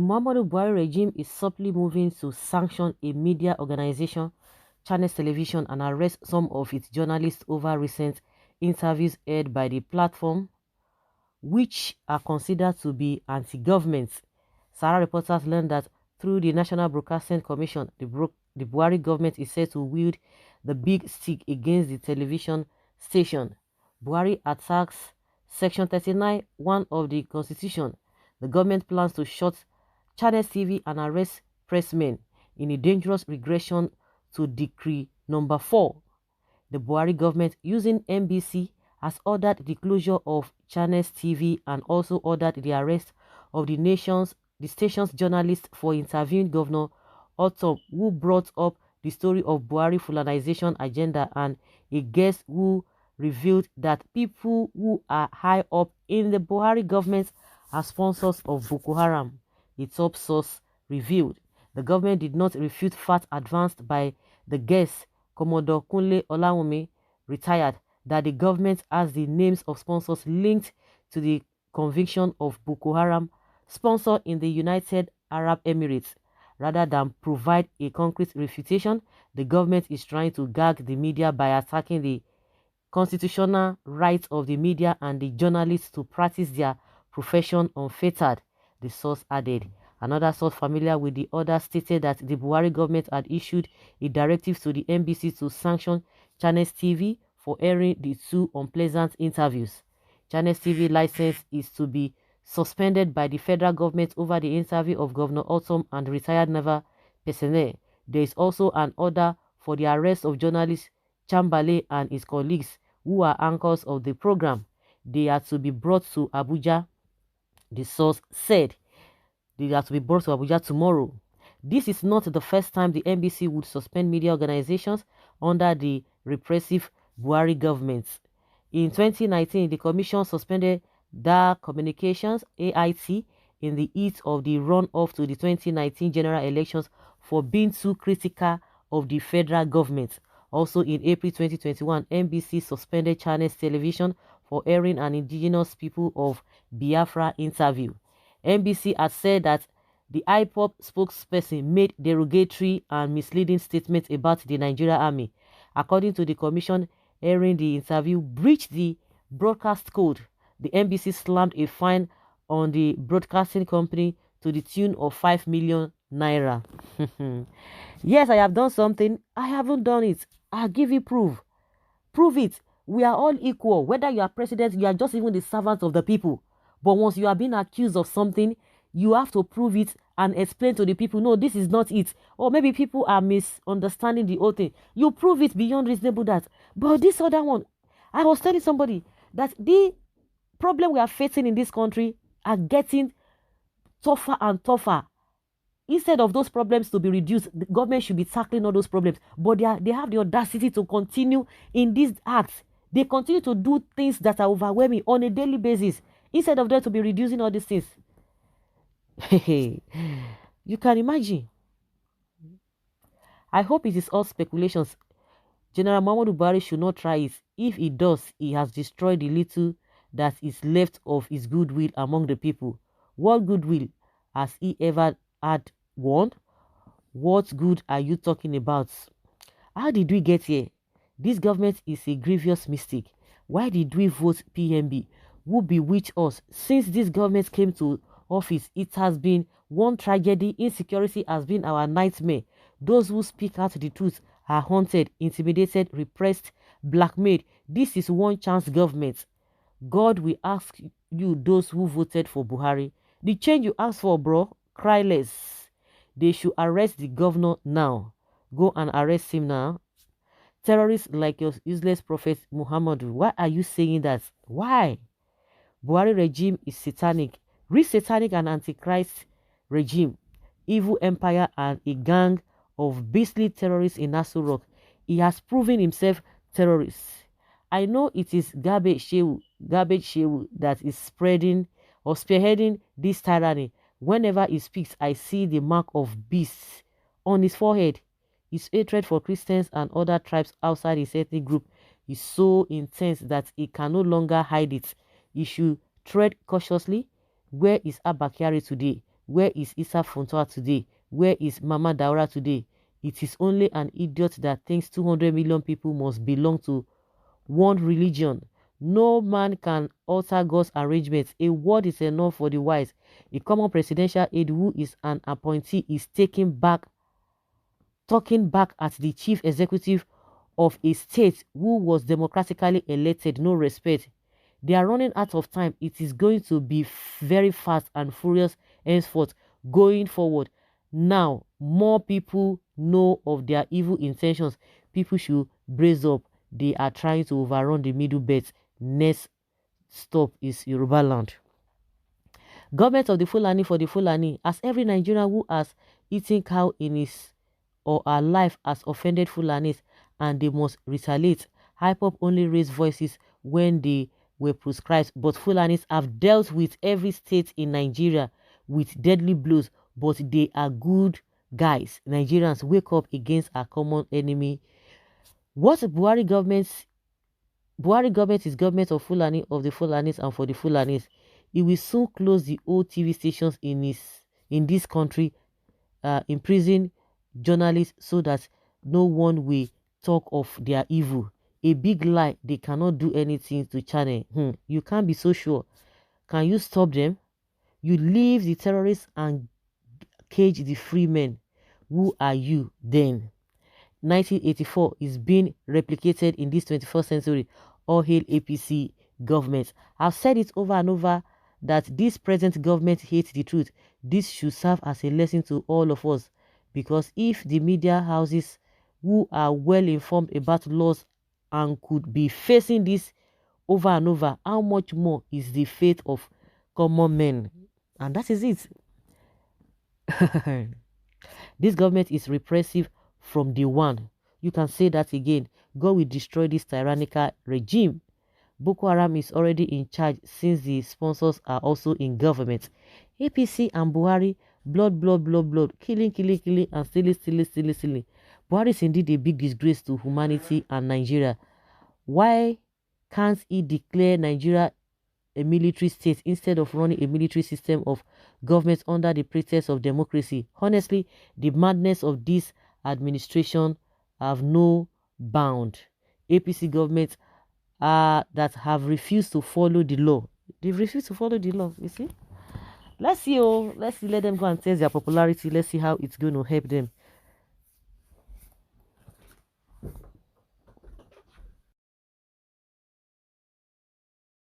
Muhammadu Buhari regime is subtly moving to sanction a media organization, Channels Television, and arrest some of its journalists over recent interviews aired by the platform, which are considered to be anti-government. Sahara reporters learned that through the National Broadcasting Commission, the Buhari government is said to wield the big stick against the television station. Buhari attacks Section 39, one of the Constitution. The government plans to shut Channels TV and arrest pressmen in a dangerous regression to Decree Number 4. The Buhari government, using NBC, has ordered the closure of Channels TV and also ordered the arrest of the station's journalist for interviewing Governor Otom, who brought up the story of Buhari Fulanization agenda, and a guest who revealed that people who are high up in the Buhari government are sponsors of Boko Haram. A top source revealed. The government did not refute facts advanced by the guest, Commodore Kunle Olawumi, retired, that the government has the names of sponsors linked to the conviction of Boko Haram sponsor in the United Arab Emirates. Rather than provide a concrete refutation, the government is trying to gag the media by attacking the constitutional rights of the media and the journalists to practice their profession unfettered, the source added. Another source familiar with the order stated that the Buhari government had issued a directive to the NBC to sanction Channels TV for airing the two unpleasant interviews. Channels TV license is to be suspended by the federal government over the interview of Governor Otom and retired naval personnel. There is also an order for the arrest of journalist Chambale and his colleagues who are anchors of the program. They are to be brought to Abuja, the source said. They are to be brought to Abuja tomorrow. This is not the first time the NBC would suspend media organizations under the repressive Buhari government. In 2019, the commission suspended Da Communications (AIT) in the heat of the run-off to the 2019 general elections for being too critical of the federal government. Also in April 2021, NBC suspended Channels Television for airing an indigenous people of Biafra interview. NBC has said that the IPOB spokesperson made derogatory and misleading statements about the Nigerian army. According to the commission, airing the interview breached the broadcast code. The NBC slammed a fine on the broadcasting company to the tune of 5 million naira. Yes, I have done something. I haven't done it. I'll give you proof. Prove it. We are all equal. Whether you are president, you are just even the servant of the people. But once you are being accused of something, you have to prove it and explain to the people, no, this is not it. Or maybe people are misunderstanding the whole thing. You prove it beyond reasonable doubt. But this other one, I was telling somebody that the problem we are facing in this country are getting tougher and tougher. Instead of those problems to be reduced, the government should be tackling all those problems. But they have the audacity to continue in these acts. They continue to do things that are overwhelming on a daily basis, instead of them to be reducing all these things. You can imagine. I hope it is all speculations. General Muhammadu Buhari should not try it. If he does, he has destroyed the little that is left of his goodwill among the people. What goodwill has he ever had one? What good are you talking about? How did we get here? This government is a grievous mistake. Why did we vote PMB? Who bewitched us? Since this government came to office, it has been one tragedy. Insecurity has been our nightmare. Those who speak out the truth are haunted, intimidated, repressed, blackmailed. This is one chance government. God will ask you, those who voted for Buhari, the change you asked for, bro, cry less. They should arrest the governor now. Go and arrest him now. Terrorists like your useless prophet Muhammadu, why are you saying that? Why? Buhari regime is satanic. Real satanic and antichrist regime. Evil empire and a gang of beastly terrorists in Aso Rock. He has proven himself terrorist. I know it is garbage shehu that is spreading or spearheading this tyranny. Whenever he speaks, I see the mark of beast on his forehead. His hatred for Christians and other tribes outside his ethnic group is so intense that he can no longer hide it. He should tread cautiously. Where is Abakari today? Where is Issa Funtua today? Where is Mama Daura today? It is only an idiot that thinks 200 million people must belong to one religion. No man can alter God's arrangements. A word is enough for the wise. A common presidential aide who is an appointee is talking back at the chief executive of a state who was democratically elected. No respect. They are running out of time. It is going to be very fast and furious henceforth going forward. Now, more people know of their evil intentions. People should brace up. They are trying to overrun the middle belt. Next stop is Yoruba land. Government of the Fulani for the Fulani. As every Nigerian who has eaten cow in his or her life has offended Fulanis, and they must retaliate. Hypop only raised voices when they were proscribed, but Fulanis have dealt with every state in Nigeria with deadly blows, but they are good guys. Nigerians, wake up against our common enemy. What Buhari government is government of Fulani, of the Fulanis, and for the Fulanis. It will soon close the old TV stations in this country, imprison journalists so that no one will talk of their evil. A big lie. They cannot do anything to channel. You can't be so sure. Can you stop them? You leave the terrorists and cage the free men. Who are you then? 1984 is being replicated in this 21st century. All hail APC government. I've said it over and over that this present government hates the truth. This should serve as a lesson to all of us, because if the media houses who are well informed about laws and could be facing this over and over, how much more is the fate of common men? And that is it. This government is repressive from day one. You can say that again. God will destroy this tyrannical regime. Boko Haram is already in charge since the sponsors are also in government. APC and Buhari, blood, killing, and stealing. Buhari is indeed a big disgrace to humanity and Nigeria. Why can't he declare Nigeria a military state instead of running a military system of government under the pretext of democracy? Honestly, the madness of this administration have no bound. APC government that have refused to follow the law. They've refused to follow the law, you see. Let's see, let them go and test their popularity. Let's see how it's going to help them.